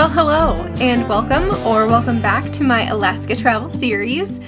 Well, hello, and welcome back to my Alaska travel series.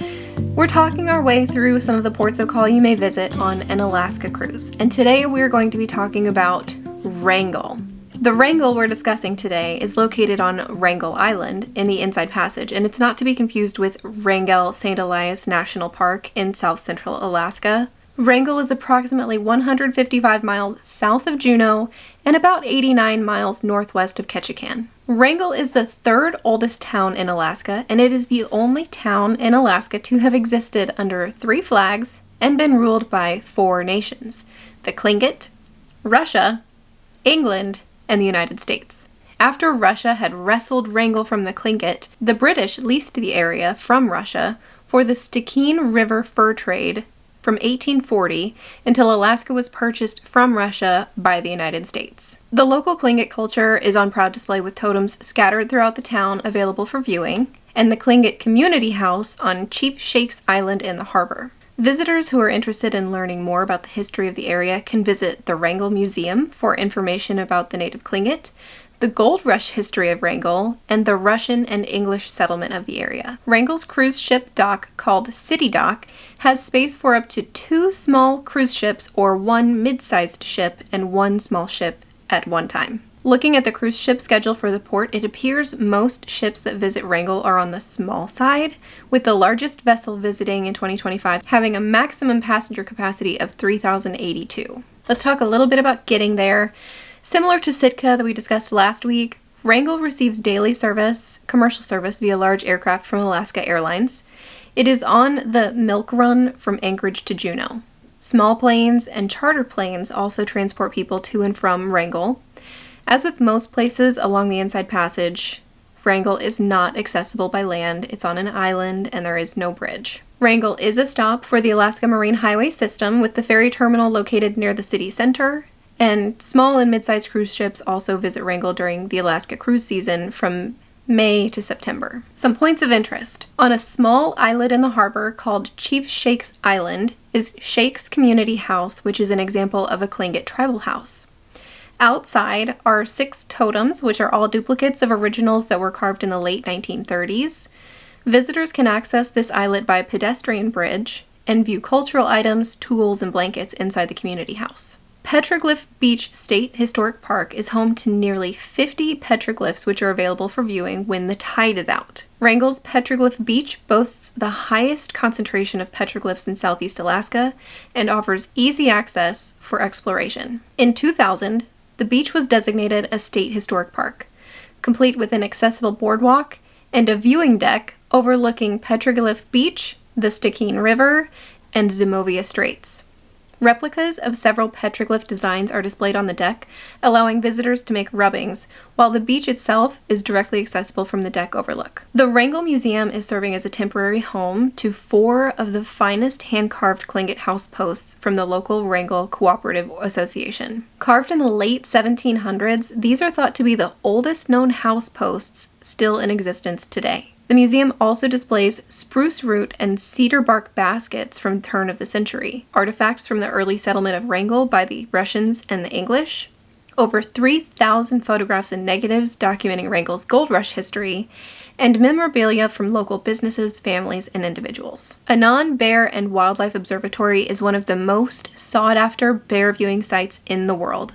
We're talking our way through some of the ports of call you may visit on an Alaska cruise, and today we're going to be talking about Wrangell. The Wrangell we're discussing today is located on Wrangell Island in the Inside Passage, and it's not to be confused with Wrangell St. Elias National Park in south central Alaska. Wrangell is approximately 155 miles south of Juneau and about 89 miles northwest of Ketchikan. Wrangell is the third oldest town in Alaska, and it is the only town in Alaska to have existed under 3 flags and been ruled by 4 nations: the Tlingit, Russia, England, and the United States. After Russia had wrestled Wrangell from the Tlingit, the British leased the area from Russia for the Stikine River fur trade from 1840 until Alaska was purchased from Russia by the United States. The local Tlingit culture is on proud display with totems scattered throughout the town available for viewing, and the Tlingit Community House on Chief Shakes Island in the harbor. Visitors who are interested in learning more about the history of the area can visit the Wrangell Museum for information about the native Tlingit, the Gold Rush history of Wrangell, and the Russian and English settlement of the area. Wrangell's cruise ship dock, called City Dock, has space for up to 2 small cruise ships or 1 mid-sized ship and 1 small ship at one time. Looking at the cruise ship schedule for the port, it appears most ships that visit Wrangell are on the small side, with the largest vessel visiting in 2025 having a maximum passenger capacity of 3,082. Let's talk a little bit about getting there. Similar to Sitka that we discussed last week, Wrangell receives daily service, commercial service via large aircraft from Alaska Airlines. It is on the Milk Run from Anchorage to Juneau. Small planes and charter planes also transport people to and from Wrangell. As with most places along the Inside Passage, Wrangell is not accessible by land. It's on an island and there is no bridge. Wrangell is a stop for the Alaska Marine Highway System, with the ferry terminal located near the city center. And small and mid-sized cruise ships also visit Wrangell during the Alaska cruise season from May to September. Some points of interest. On a small islet in the harbor called Chief Shakes Island is Shakes Community House, which is an example of a Tlingit tribal house. Outside are 6 totems, which are all duplicates of originals that were carved in the late 1930s. Visitors can access this islet by pedestrian bridge and view cultural items, tools, and blankets inside the community house. Petroglyph Beach State Historic Park is home to nearly 50 petroglyphs, which are available for viewing when the tide is out. Wrangell's Petroglyph Beach boasts the highest concentration of petroglyphs in southeast Alaska and offers easy access for exploration. In 2000, the beach was designated a state historic park, complete with an accessible boardwalk and a viewing deck overlooking Petroglyph Beach, the Stikine River, and Zimovia Straits. Replicas of several petroglyph designs are displayed on the deck, allowing visitors to make rubbings, while the beach itself is directly accessible from the deck overlook. The Wrangell Museum is serving as a temporary home to 4 of the finest hand-carved Tlingit house posts from the local Wrangell Cooperative Association. Carved in the late 1700s, these are thought to be the oldest known house posts still in existence today. The museum also displays spruce root and cedar bark baskets from the turn of the century, artifacts from the early settlement of Wrangell by the Russians and the English, over 3,000 photographs and negatives documenting Wrangell's gold rush history, and memorabilia from local businesses, families, and individuals. Annan Bear and Wildlife Observatory is one of the most sought-after bear viewing sites in the world.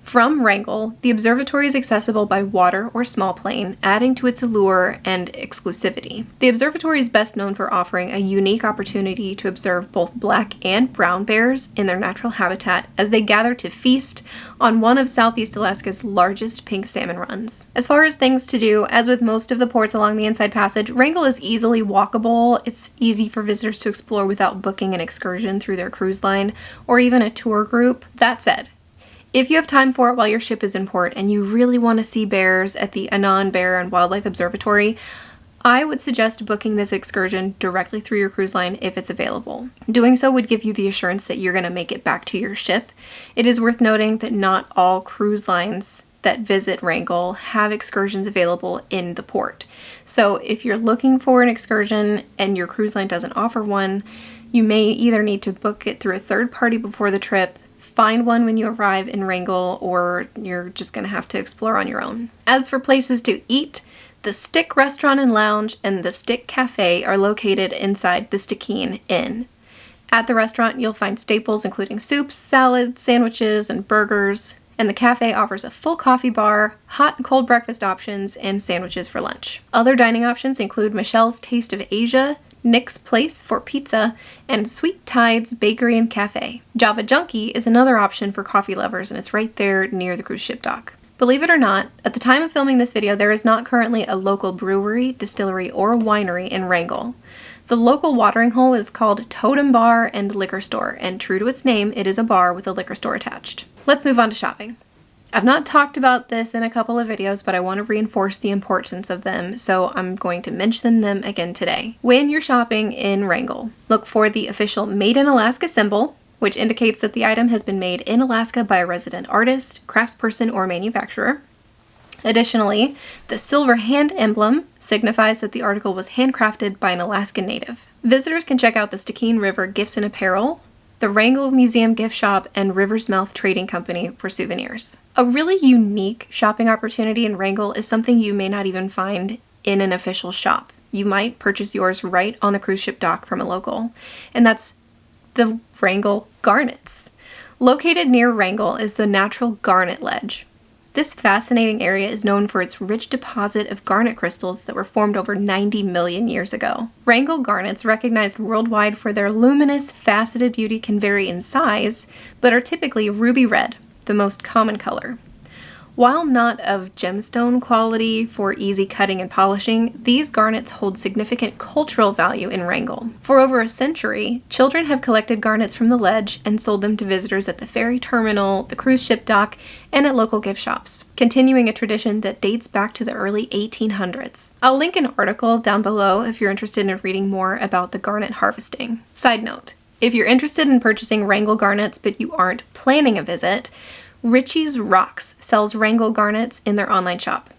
From Wrangell, the observatory is accessible by water or small plane, adding to its allure and exclusivity. The observatory is best known for offering a unique opportunity to observe both black and brown bears in their natural habitat as they gather to feast on one of Southeast Alaska's largest pink salmon runs. As far as things to do, as with most of the ports along the Inside Passage, Wrangell is easily walkable. It's easy for visitors to explore without booking an excursion through their cruise line or even a tour group. That said, if you have time for it while your ship is in port and you really want to see bears at the Annan Bear and Wildlife Observatory, I would suggest booking this excursion directly through your cruise line if it's available. Doing so would give you the assurance that you're going to make it back to your ship. It is worth noting that not all cruise lines that visit Wrangell have excursions available in the port. So if you're looking for an excursion and your cruise line doesn't offer one, you may either need to book it through a third party before the trip, find one when you arrive in Wrangell, or you're just gonna have to explore on your own. As for places to eat, the Stick Restaurant and Lounge and the Stick Cafe are located inside the Stickeen Inn. At the restaurant, you'll find staples including soups, salads, sandwiches, and burgers, and the cafe offers a full coffee bar, hot and cold breakfast options, and sandwiches for lunch. Other dining options include Michelle's Taste of Asia, Nick's Place for pizza, and Sweet Tide's Bakery and Cafe. Java Junkie is another option for coffee lovers, and it's right there near the cruise ship dock. Believe it or not, at the time of filming this video, there is not currently a local brewery, distillery, or winery in Wrangell. The local watering hole is called Totem Bar and Liquor Store, and true to its name, it is a bar with a liquor store attached. Let's move on to shopping. I've not talked about this in a couple of videos, but I want to reinforce the importance of them, so I'm going to mention them again today. When you're shopping in Wrangell, look for the official Made in Alaska symbol, which indicates that the item has been made in Alaska by a resident artist, craftsperson, or manufacturer. Additionally, the silver hand emblem signifies that the article was handcrafted by an Alaskan native. Visitors can check out the Stickeen River Gifts and Apparel, the Wrangell Museum Gift Shop, and River's Mouth Trading Company for souvenirs. A really unique shopping opportunity in Wrangell is something you may not even find in an official shop. You might purchase yours right on the cruise ship dock from a local, and that's the Wrangell Garnets. Located near Wrangell is the Natural Garnet Ledge. This fascinating area is known for its rich deposit of garnet crystals that were formed over 90 million years ago. Wrangell garnets, recognized worldwide for their luminous, faceted beauty, can vary in size, but are typically ruby red, the most common color. While not of gemstone quality for easy cutting and polishing, these garnets hold significant cultural value in Wrangell. For over a century, children have collected garnets from the ledge and sold them to visitors at the ferry terminal, the cruise ship dock, and at local gift shops, continuing a tradition that dates back to the early 1800s. I'll link an article down below if you're interested in reading more about the garnet harvesting. Side note, if you're interested in purchasing Wrangell garnets but you aren't planning a visit, Richie's Rocks sells Wrangell garnets in their online shop.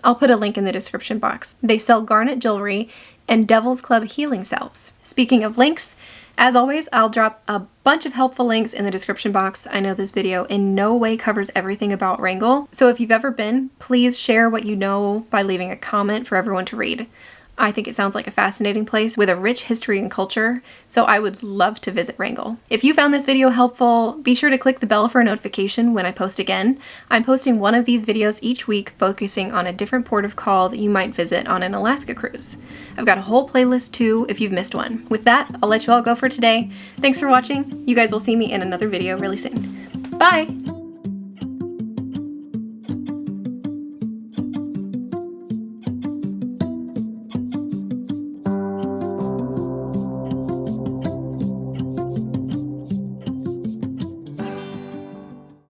I'll put a link in the description box. They sell garnet jewelry and Devil's Club healing salves. Speaking of links, as always, I'll drop a bunch of helpful links in the description box. I know this video in no way covers everything about Wrangell, so if you've ever been, please share what you know by leaving a comment for everyone to read. I think it sounds like a fascinating place with a rich history and culture, so I would love to visit Wrangell. If you found this video helpful, be sure to click the bell for a notification when I post again. I'm posting one of these videos each week focusing on a different port of call that you might visit on an Alaska cruise. I've got a whole playlist too if you've missed one. With that, I'll let you all go for today. Thanks for watching. You guys will see me in another video really soon. Bye!